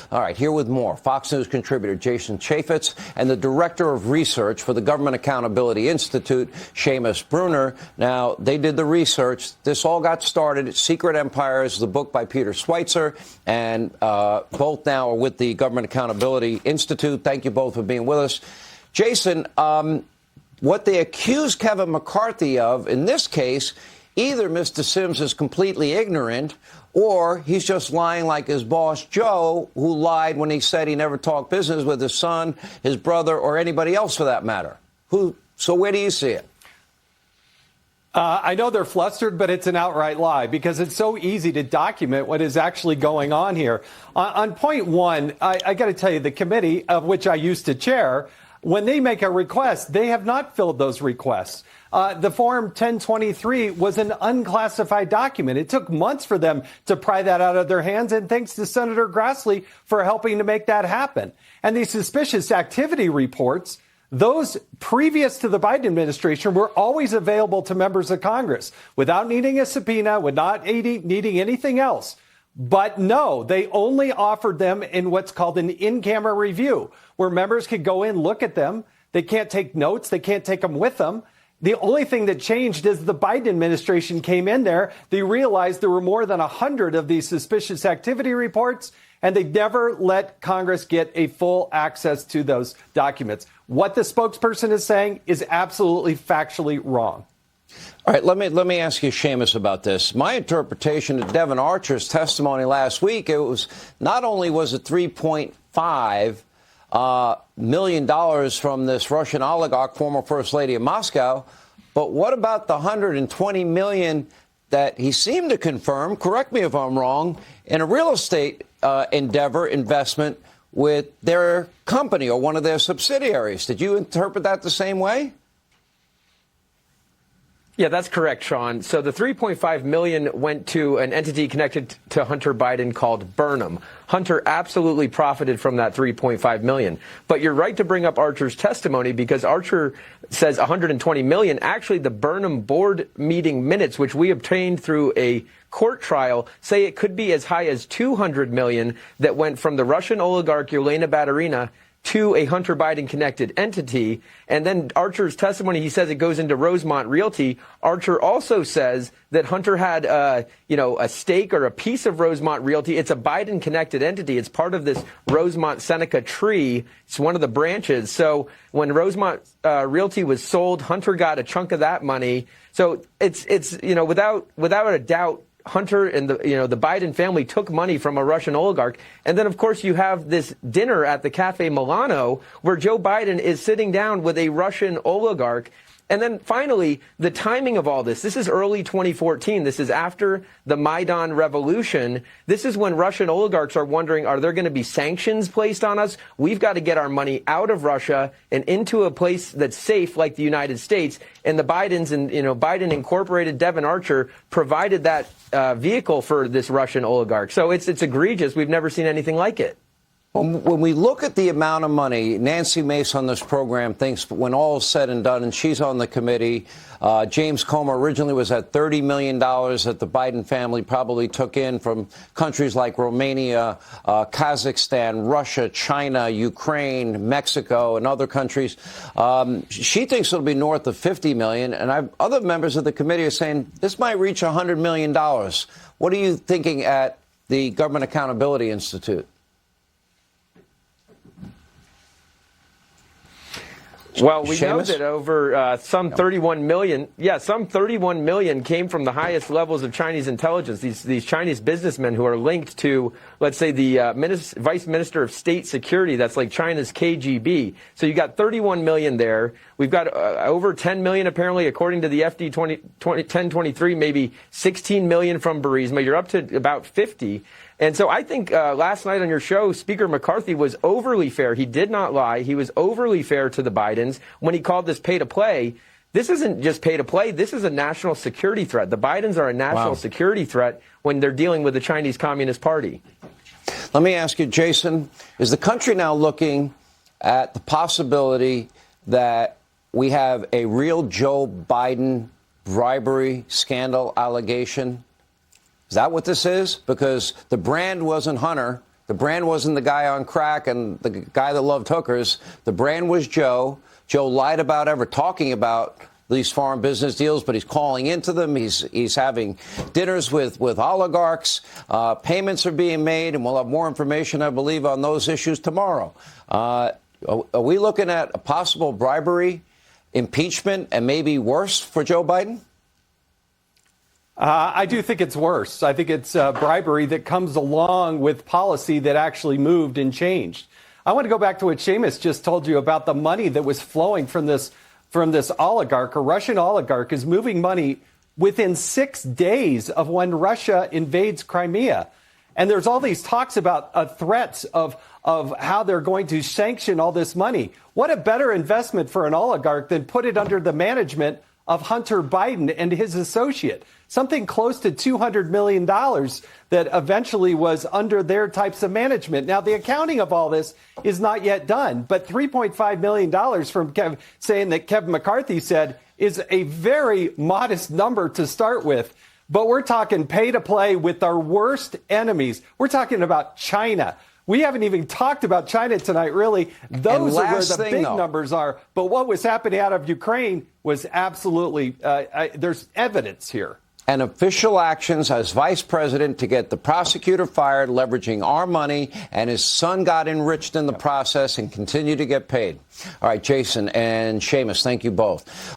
All right, here with more. Fox News contributor Jason Chaffetz and the director of research for the Government Accountability Institute, Seamus Bruner. Now, they did the research. This all got started at Secret Empires, the book by Peter Schweitzer, and both now are with the Government Accountability Institute. Thank you both for being with us. Jason, what they accuse Kevin McCarthy of in this case, either Mr. Sims is completely ignorant or he's just lying like his boss, Joe, who lied when he said he never talked business with his son, his brother, or anybody else for that matter. So where do you see it? I know they're flustered, but it's an outright lie because it's so easy to document what is actually going on here. On point one, I got to tell you, the committee of which I used to chair, when they make a request, they have not filled those requests. The Form 1023 was an unclassified document. It took months for them to pry that out of their hands, and thanks to Senator Grassley for helping to make that happen. And these suspicious activity reports, those previous to the Biden administration, were always available to members of Congress without needing a subpoena, without needing anything else. But no, they only offered them in what's called an in-camera review, where members could go in, look at them. They can't take notes. They can't take them with them. The only thing that changed is the Biden administration came in there. They realized there were more than 100 of these suspicious activity reports, and they never let Congress get a full access to those documents. What the spokesperson is saying is absolutely factually wrong. All right, let me ask you, Seamus, about this. My interpretation of Devin Archer's testimony last week, it was not only was it $3.5 million from this Russian oligarch, former First Lady of Moscow, but what about the $120 million that he seemed to confirm, correct me if I'm wrong, in a real estate investment with their company or one of their subsidiaries? Did you interpret that the same way? Yeah, that's correct, Sean. So the $3.5 million went to an entity connected to Hunter Biden called Burnham. Hunter absolutely profited from that $3.5 million. But you're right to bring up Archer's testimony because Archer says $120 million. Actually, the Burnham board meeting minutes, which we obtained through a court trial, say it could be as high as $200 million that went from the Russian oligarch Yelena Baturina to a Hunter Biden-connected entity. And then Archer's testimony, he says it goes into Rosemont Realty. Archer also says that Hunter had, a stake or a piece of Rosemont Realty. It's a Biden-connected entity. It's part of this Rosemont Seneca tree. It's one of the branches. So when Rosemont Realty was sold, Hunter got a chunk of that money. So it's without a doubt, Hunter and the Biden family took money from a Russian oligarch. And then, of course, you have this dinner at the Cafe Milano where Joe Biden is sitting down with a Russian oligarch. And then finally, the timing of all this. This is early 2014. This is after the Maidan revolution. This is when Russian oligarchs are wondering, are there going to be sanctions placed on us? We've got to get our money out of Russia and into a place that's safe like the United States. And the Bidens and, Biden Incorporated, Devin Archer provided that vehicle for this Russian oligarch. So it's egregious. We've never seen anything like it. When we look at the amount of money, Nancy Mace on this program thinks when all is said and done, and she's on the committee, James Comer originally was at $30 million that the Biden family probably took in from countries like Romania, Kazakhstan, Russia, China, Ukraine, Mexico, and other countries. She thinks it'll be north of $50 million. And other members of the committee are saying this might reach $100 million. What are you thinking at the Government Accountability Institute? Well, we know that over some 31 million came from the highest levels of Chinese intelligence. These Chinese businessmen who are linked to, let's say, the Vice Minister of State Security. That's like China's KGB. So you got 31 million there. We've got over 10 million, apparently, according to the FD 1023, maybe 16 million from Burisma. You're up to about 50. And so I think last night on your show, Speaker McCarthy was overly fair. He did not lie. He was overly fair to the Bidens when he called this pay to play. This isn't just pay to play. This is a national security threat. The Bidens are a national security threat when they're dealing with the Chinese Communist Party. Let me ask you, Jason, is the country now looking at the possibility that we have a real Joe Biden bribery scandal allegation? Is that what this is? Because the brand wasn't Hunter. The brand wasn't the guy on crack and the guy that loved hookers. The brand was Joe. Joe lied about ever talking about these foreign business deals, but he's calling into them. He's having dinners with oligarchs. Payments are being made, and we'll have more information, I believe, on those issues tomorrow. Are we looking at a possible bribery, impeachment, and maybe worse for Joe Biden? I do think it's worse. I think it's bribery that comes along with policy that actually moved and changed. I want to go back to what Seamus just told you about the money that was flowing from this oligarch. A Russian oligarch is moving money within 6 days of when Russia invades Crimea. And there's all these talks about threats of how they're going to sanction all this money. What a better investment for an oligarch than put it under the management of Hunter Biden and his associate. Something close to $200 million that eventually was under their types of management. Now, the accounting of all this is not yet done, but $3.5 million from saying that Kevin McCarthy said is a very modest number to start with. But we're talking pay to play with our worst enemies. We're talking about China. We haven't even talked about China tonight, really. Those are where the big numbers are. But what was happening out of Ukraine was absolutely, there's evidence here. And official actions as vice president to get the prosecutor fired, leveraging our money, and his son got enriched in the process and continue to get paid. All right, Jason and Seamus, thank you both.